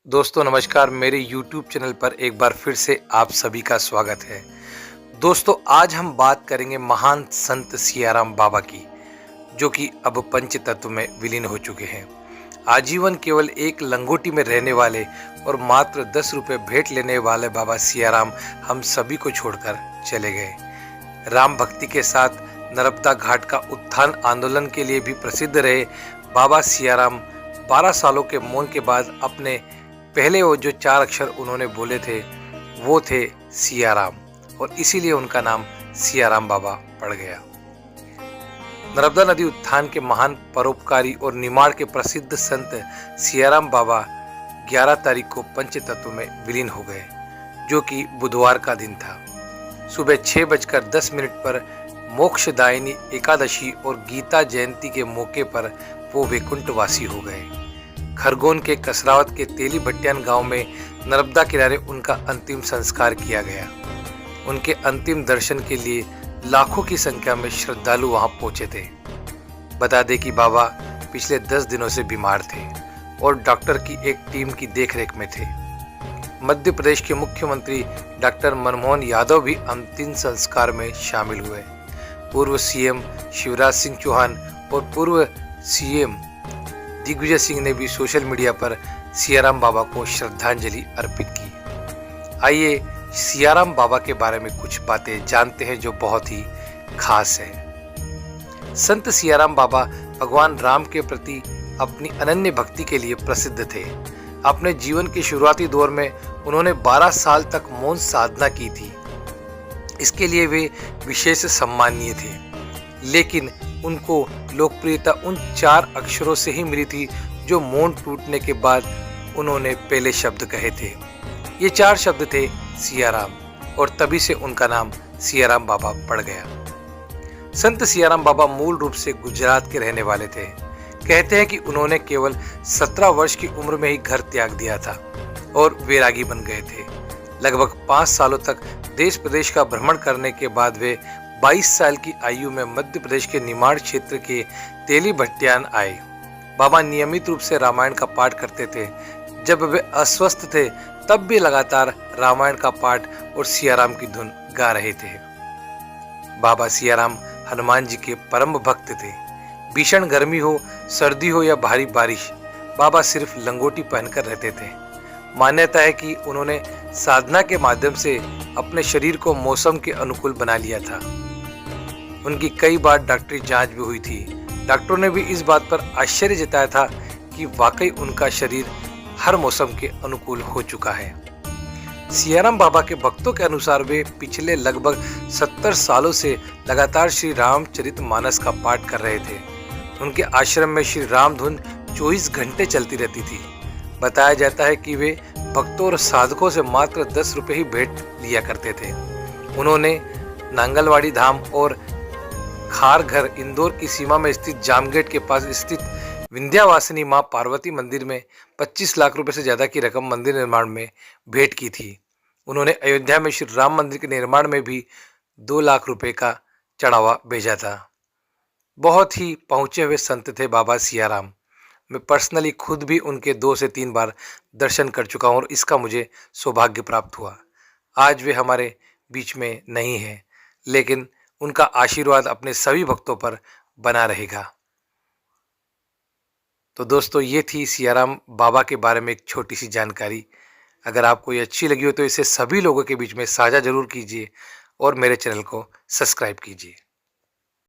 दोस्तों नमस्कार। मेरे YouTube चैनल पर एक बार फिर से आप सभी का स्वागत है। दोस्तों आज हम बात करेंगे महान संत सियाराम बाबा की, जो कि अब पंच तत्व में विलीन हो चुके हैं। आजीवन केवल एक लंगोटी में रहने वाले और मात्र 10 रुपये भेंट लेने वाले बाबा सियाराम हम सभी को छोड़कर चले गए। राम भक्ति के साथ नर्मदा घाट का उत्थान आंदोलन के लिए भी प्रसिद्ध रहे बाबा सियाराम 12 सालों के मौन के बाद अपने पहले वो जो 4 अक्षर उन्होंने बोले थे वो थे सियाराम, और इसीलिए उनका नाम सियाराम बाबा पड़ गया। नर्मदा नदी उत्थान के महान परोपकारी और निमाड़ के प्रसिद्ध संत सियाराम बाबा 11 तारीख को पंच तत्व में विलीन हो गए, जो कि बुधवार का दिन था। सुबह 6:10 पर मोक्षदायिनी एकादशी और गीता जयंती के मौके पर वो वैकुंठवासी हो गए। खरगोन के कसरावत के तेली भट्टियान गांव में नर्मदा किनारे उनका अंतिम संस्कार किया गया। उनके अंतिम दर्शन के लिए लाखों की संख्या में श्रद्धालु वहां पहुंचे थे। बता दें कि बाबा पिछले 10 दिनों से बीमार थे और डॉक्टर की एक टीम की देखरेख में थे। मध्य प्रदेश के मुख्यमंत्री डॉक्टर मनमोहन यादव भी अंतिम संस्कार में शामिल हुए। पूर्व सीएम शिवराज सिंह चौहान और पूर्व सीएम दिग्विजय सिंह ने भी सोशल मीडिया पर सियाराम बाबा को श्रद्धांजलि अर्पित की। आइए सियाराम बाबा के बारे में कुछ बातें जानते हैं जो बहुत ही खास है। संत सियाराम बाबा भगवान राम के प्रति अपनी अनन्य भक्ति के लिए प्रसिद्ध थे। अपने जीवन के शुरुआती दौर में उन्होंने 12 साल तक मौन साधना की थी। इसके लिए वे विशेष सम्माननीय थे, लेकिन उनको लोकप्रियता उन 4 अक्षरों से ही मिली थी जो मौन टूटने के बाद उन्होंने पहले शब्द कहे थे। ये 4 शब्द थे सियाराम, और तभी से उनका नाम सियाराम बाबा पड़ गया। संत सियाराम बाबा मूल रूप से गुजरात के रहने वाले थे। कहते हैं कि उन्होंने केवल 17 वर्ष की उम्र में ही घर त्याग दिया था और वैरागी बन गए थे। लगभग 5 सालों तक देश प्रदेश का भ्रमण करने के बाद वे 22 साल की आयु में मध्य प्रदेश के निमाड़ क्षेत्र के तेली भट्टियान आए। बाबा नियमित रूप से रामायण का पाठ करते थे। जब वे अस्वस्थ थे तब भी लगातार रामायण का पाठ और सियाराम की धुन गा रहे थे। बाबा सियाराम हनुमान जी के परम भक्त थे। भीषण गर्मी हो, सर्दी हो या भारी बारिश, बाबा सिर्फ लंगोटी पहनकर रहते थे। मान्यता है कि उन्होंने साधना के माध्यम से अपने शरीर को मौसम के अनुकूल बना लिया था। उनकी कई बार डॉक्टरी जांच भी हुई थी। डॉक्टरों ने भी इस बात पर आश्चर्य जताया था कि वाकई उनका शरीर हर मौसम के अनुकूल हो चुका है। सियाराम बाबा के भक्तों के अनुसार वे पिछले लगभग 70 सालों से लगातार श्री रामचरितमानस का पाठ कर रहे थे। उनके आश्रम में श्री राम धुन 24 घंटे चलती रहती थी। बताया जाता है कि वे भक्तों और साधकों से मात्र 10 रुपये ही भेंट लिया करते थे। उन्होंने नांगलवाड़ी धाम और खारघर इंदौर की सीमा में स्थित जामगेट के पास स्थित विंध्यावासिनी मां पार्वती मंदिर में 25 लाख रुपए से ज्यादा की रकम मंदिर निर्माण में भेंट की थी। उन्होंने अयोध्या में श्री राम मंदिर के निर्माण में भी 2 लाख रुपए का चढ़ावा भेजा था। बहुत ही पहुंचे हुए संत थे बाबा सियाराम। मैं पर्सनली खुद भी उनके 2 से 3 बार दर्शन कर चुका हूँ और इसका मुझे सौभाग्य प्राप्त हुआ। आज वे हमारे बीच में नहीं है, लेकिन उनका आशीर्वाद अपने सभी भक्तों पर बना रहेगा। तो दोस्तों ये थी सियाराम बाबा के बारे में एक छोटी सी जानकारी। अगर आपको ये अच्छी लगी हो तो इसे सभी लोगों के बीच में साझा जरूर कीजिए और मेरे चैनल को सब्सक्राइब कीजिए।